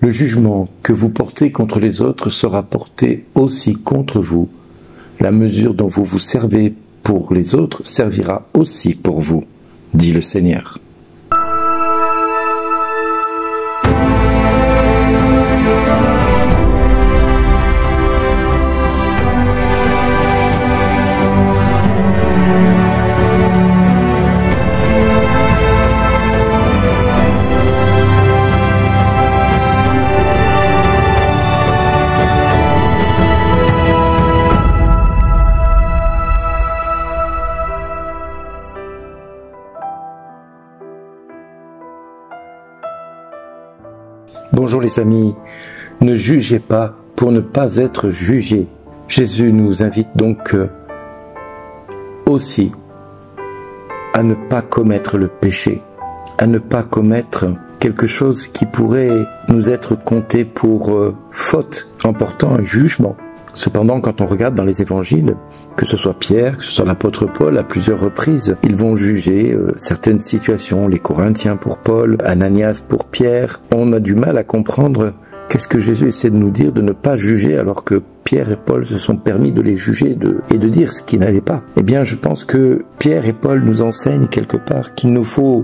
Le jugement que vous portez contre les autres sera porté aussi contre vous. La mesure dont vous vous servez pour les autres servira aussi pour vous, dit le Seigneur. Bonjour les amis, ne jugez pas pour ne pas être jugés. Jésus nous invite donc aussi à ne pas commettre le péché, à ne pas commettre quelque chose qui pourrait nous être compté pour faute en portant un jugement. Cependant, quand on regarde dans les évangiles, que ce soit Pierre, que ce soit l'apôtre Paul, à plusieurs reprises, ils vont juger certaines situations, les Corinthiens pour Paul, Ananias pour Pierre. On a du mal à comprendre qu'est-ce que Jésus essaie de nous dire, de ne pas juger alors que Pierre et Paul se sont permis de les juger et de dire ce qui n'allait pas. Eh bien, je pense que Pierre et Paul nous enseignent quelque part qu'il nous faut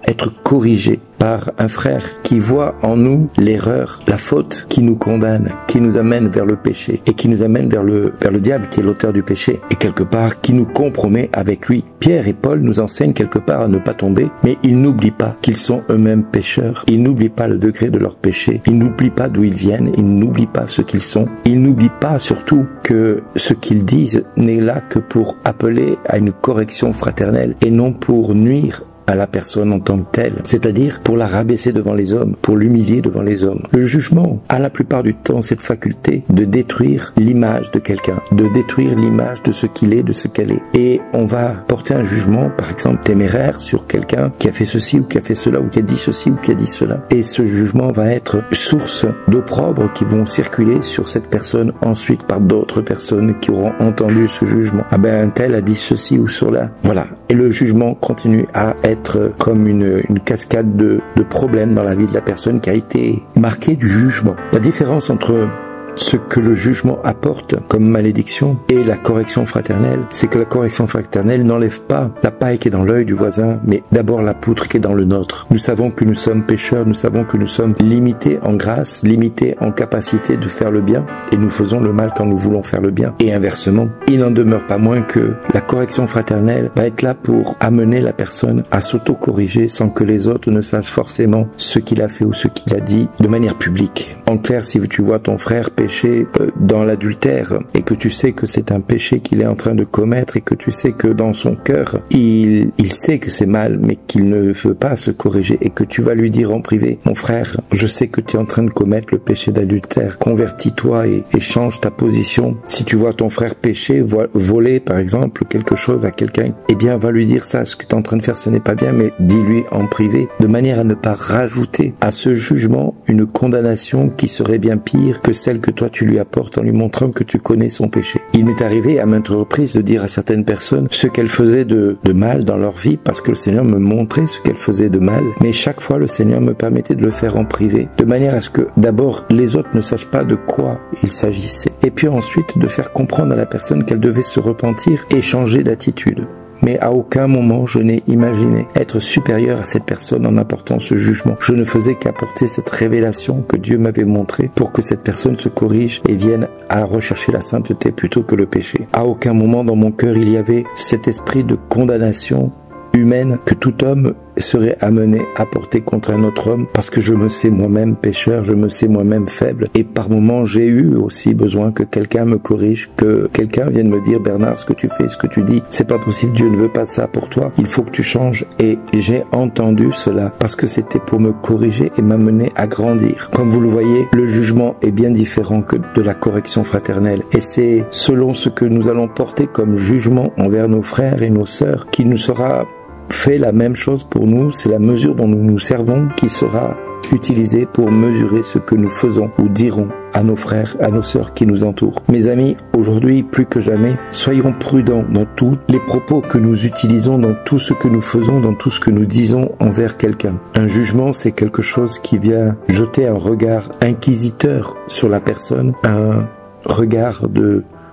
être corrigés par un frère qui voit en nous l'erreur, la faute qui nous condamne, qui nous amène vers le péché et qui nous amène vers le diable qui est l'auteur du péché et quelque part qui nous compromet avec lui. Pierre et Paul nous enseignent quelque part à ne pas tomber, mais ils n'oublient pas qu'ils sont eux-mêmes pécheurs. Ils n'oublient pas le degré de leur péché. Ils n'oublient pas d'où ils viennent. Ils n'oublient pas ce qu'ils sont. Ils n'oublient pas surtout que ce qu'ils disent n'est là que pour appeler à une correction fraternelle et non pour nuire à la personne en tant que telle, c'est-à-dire pour la rabaisser devant les hommes, pour l'humilier devant les hommes. Le jugement a la plupart du temps cette faculté de détruire l'image de quelqu'un, de détruire l'image de ce qu'il est, de ce qu'elle est. Et on va porter un jugement, par exemple téméraire, sur quelqu'un qui a fait ceci ou qui a fait cela, ou qui a dit ceci ou qui a dit cela. Et ce jugement va être source d'opprobre qui vont circuler sur cette personne ensuite par d'autres personnes qui auront entendu ce jugement. Ah ben un tel a dit ceci ou cela. Voilà. Et le jugement continue à être comme une cascade de problèmes dans la vie de la personne qui a été marquée du jugement. La différence entre ce que le jugement apporte comme malédiction et la correction fraternelle, c'est que la correction fraternelle n'enlève pas la paille qui est dans l'œil du voisin, mais d'abord la poutre qui est dans le nôtre. Nous savons que nous sommes pécheurs, nous savons que nous sommes limités en grâce, limités en capacité de faire le bien, et nous faisons le mal quand nous voulons faire le bien. Et inversement, il n'en demeure pas moins que la correction fraternelle va être là pour amener la personne à s'auto-corriger sans que les autres ne sachent forcément ce qu'il a fait ou ce qu'il a dit de manière publique. En clair, si tu vois ton frère péché dans l'adultère et que tu sais que c'est un péché qu'il est en train de commettre et que tu sais que dans son cœur il sait que c'est mal mais qu'il ne veut pas se corriger et que tu vas lui dire en privé: mon frère, je sais que tu es en train de commettre le péché d'adultère, convertis-toi et change ta position. Si tu vois ton frère pécher, voler par exemple quelque chose à quelqu'un, eh bien va lui dire ça, ce que tu es en train de faire ce n'est pas bien, mais dis-lui en privé de manière à ne pas rajouter à ce jugement une condamnation qui serait bien pire que celle que toi tu lui apportes en lui montrant que tu connais son péché. Il m'est arrivé à maintes reprises de dire à certaines personnes ce qu'elles faisaient de mal dans leur vie parce que le Seigneur me montrait ce qu'elles faisaient de mal, mais chaque fois le Seigneur me permettait de le faire en privé, de manière à ce que d'abord les autres ne sachent pas de quoi il s'agissait, et puis ensuite de faire comprendre à la personne qu'elle devait se repentir et changer d'attitude. Mais à aucun moment je n'ai imaginé être supérieur à cette personne en apportant ce jugement. Je ne faisais qu'apporter cette révélation que Dieu m'avait montrée pour que cette personne se corrige et vienne à rechercher la sainteté plutôt que le péché. À aucun moment dans mon cœur il y avait cet esprit de condamnation humaine que tout homme serait amené à porter contre un autre homme, parce que je me sais moi-même pécheur, je me sais moi-même faible, et par moments j'ai eu aussi besoin que quelqu'un me corrige, que quelqu'un vienne me dire: Bernard, ce que tu fais, ce que tu dis, c'est pas possible, Dieu ne veut pas ça pour toi, il faut que tu changes. Et j'ai entendu cela parce que c'était pour me corriger et m'amener à grandir. Comme vous le voyez, le jugement est bien différent que de la correction fraternelle, et c'est selon ce que nous allons porter comme jugement envers nos frères et nos sœurs qu'il nous sera fait la même chose pour nous. C'est la mesure dont nous nous servons qui sera utiliser pour mesurer ce que nous faisons ou dirons à nos frères, à nos sœurs qui nous entourent. Mes amis, aujourd'hui, plus que jamais, soyons prudents dans tous les propos que nous utilisons, dans tout ce que nous faisons, dans tout ce que nous disons envers quelqu'un. Un jugement, c'est quelque chose qui vient jeter un regard inquisiteur sur la personne, un regard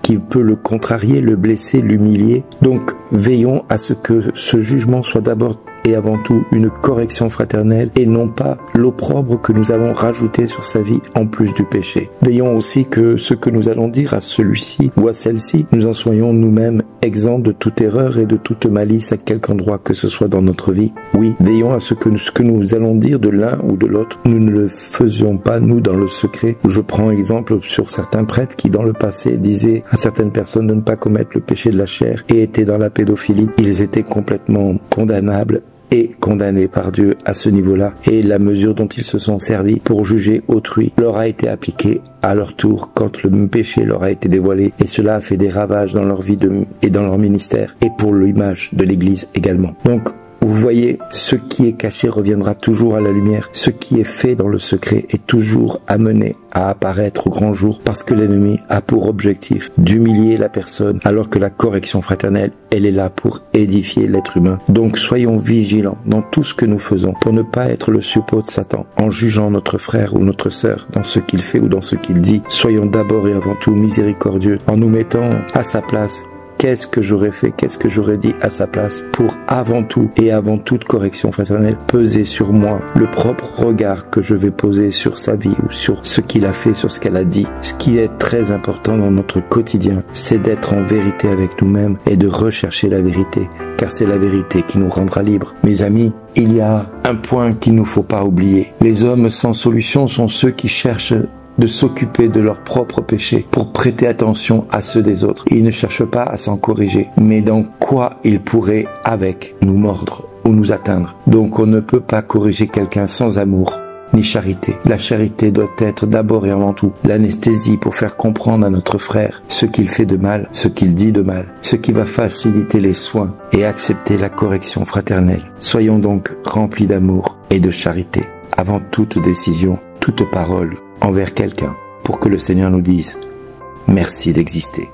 qui peut le contrarier, le blesser, l'humilier. Donc, veillons à ce que ce jugement soit d'abord et avant tout une correction fraternelle et non pas l'opprobre que nous allons rajouter sur sa vie en plus du péché. Veillons aussi que ce que nous allons dire à celui-ci ou à celle-ci, nous en soyons nous-mêmes exempts de toute erreur et de toute malice à quelque endroit que ce soit dans notre vie. Oui, veillons à ce que nous allons dire de l'un ou de l'autre, nous ne le faisions pas nous dans le secret. Je prends exemple sur certains prêtres qui dans le passé disaient à certaines personnes de ne pas commettre le péché de la chair et étaient dans la pédophilie. Ils étaient complètement condamnables et condamnés par Dieu à ce niveau-là. Et la mesure dont ils se sont servis pour juger autrui leur a été appliquée à leur tour quand le péché leur a été dévoilé. Et cela a fait des ravages dans leur vie et dans leur ministère et pour l'image de l'Église également. Donc, vous voyez, ce qui est caché reviendra toujours à la lumière. Ce qui est fait dans le secret est toujours amené à apparaître au grand jour parce que l'ennemi a pour objectif d'humilier la personne alors que la correction fraternelle, elle est là pour édifier l'être humain. Donc soyons vigilants dans tout ce que nous faisons pour ne pas être le suppôt de Satan en jugeant notre frère ou notre sœur dans ce qu'il fait ou dans ce qu'il dit. Soyons d'abord et avant tout miséricordieux en nous mettant à sa place. Qu'est-ce que j'aurais fait, qu'est-ce que j'aurais dit à sa place pour avant tout et avant toute correction fraternelle peser sur moi le propre regard que je vais poser sur sa vie ou sur ce qu'il a fait, sur ce qu'elle a dit. Ce qui est très important dans notre quotidien, c'est d'être en vérité avec nous-mêmes et de rechercher la vérité, car c'est la vérité qui nous rendra libres. Mes amis, il y a un point qu'il ne faut pas oublier. Les hommes sans solution sont ceux qui cherchent de s'occuper de leurs propres péchés pour prêter attention à ceux des autres. Ils ne cherchent pas à s'en corriger, mais dans quoi ils pourraient avec nous mordre ou nous atteindre. Donc on ne peut pas corriger quelqu'un sans amour ni charité. La charité doit être d'abord et avant tout l'anesthésie pour faire comprendre à notre frère ce qu'il fait de mal, ce qu'il dit de mal, ce qui va faciliter les soins et accepter la correction fraternelle. Soyons donc remplis d'amour et de charité avant toute décision, toute parole envers quelqu'un, pour que le Seigneur nous dise « Merci d'exister ».